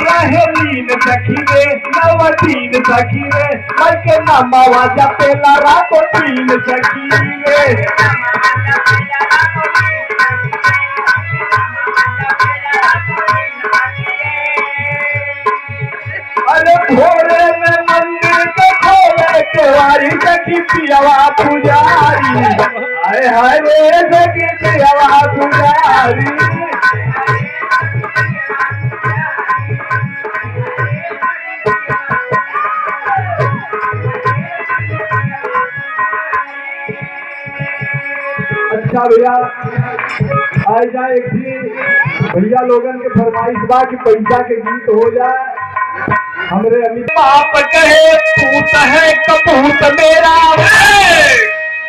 रहे लीन सखी रे नवतीन सखी रे मर के नमावा जपेला रातो तीन सखी रे। अरे भोरे में मंदिर के खोले केवारी सखी पियावा पुजारी हाय हाय रे सखी पियावा पुजारी। अच्छा भैया आ जाए एक भैया लोगन के फरमाइश बा कि पैसा के गीत हो जाए। हमरे अमित बाप कहे पूत है कपूत मेरा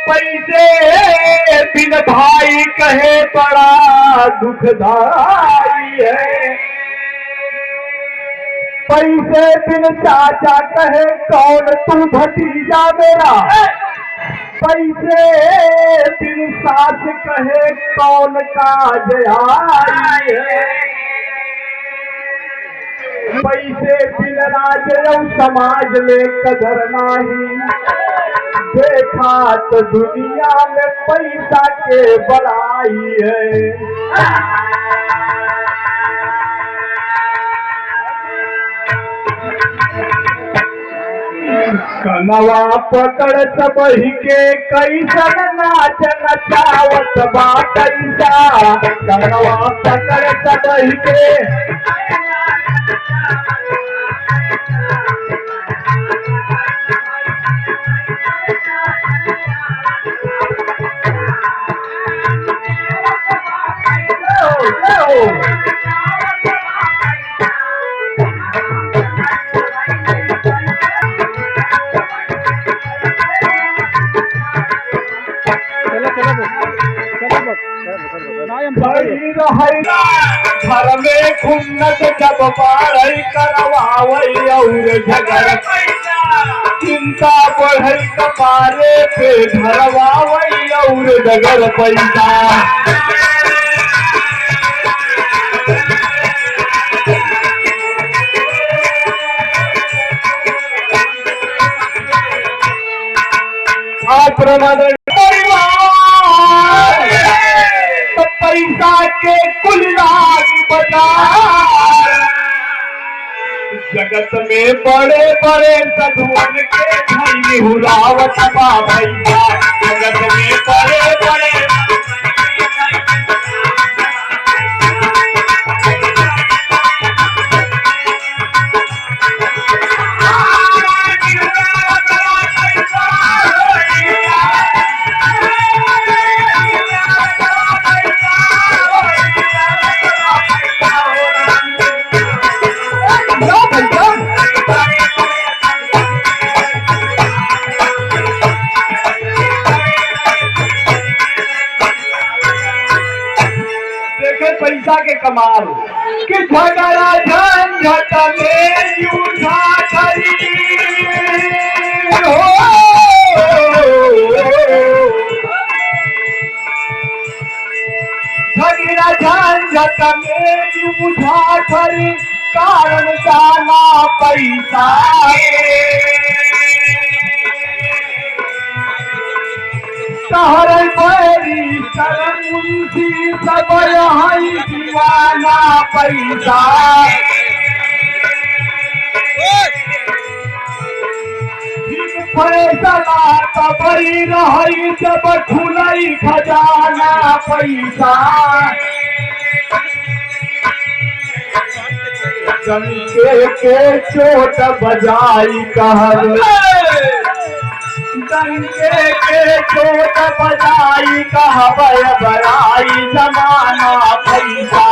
पैसे बिन भाई कहे बड़ा दुखदाई है। पैसे बिन चाचा कहे कौन तू भतीजा मेरा पैसे बिन सास कहे कौन काज आई है। पैसे बिन राज समाज में कदर नहीं देखा तो दुनिया में पैसा के बड़ाई है। कनवा पकड़ सबही के कैसन नाच नचावत बा कैसा कनवा पकड़ सबही के घर में खुन्नत जब बाढ़ करवावई और झगड़ चिंता बढ़ई कपारे पे धरवावई और डगर पैसा। तो पैसा के कुल राज बाजार जगत में बड़े बड़े साधुअन के धनी हुरावत बा भैया जगत में बड़े बड़े पैसा के कमाल कि झगड़ा झंझट में उठा करी हो झगड़ा झंझट में उठा करी कारण जाना पैसा सहर बैरी मुंशी सब यहाँ दीवाना पैसा फैसला तबरी रही जब खुलई खजाना पैसा डंके के चोट बजाई कहर डंके के चोट बजाई कहबय बड़ाई जमाना पैसा।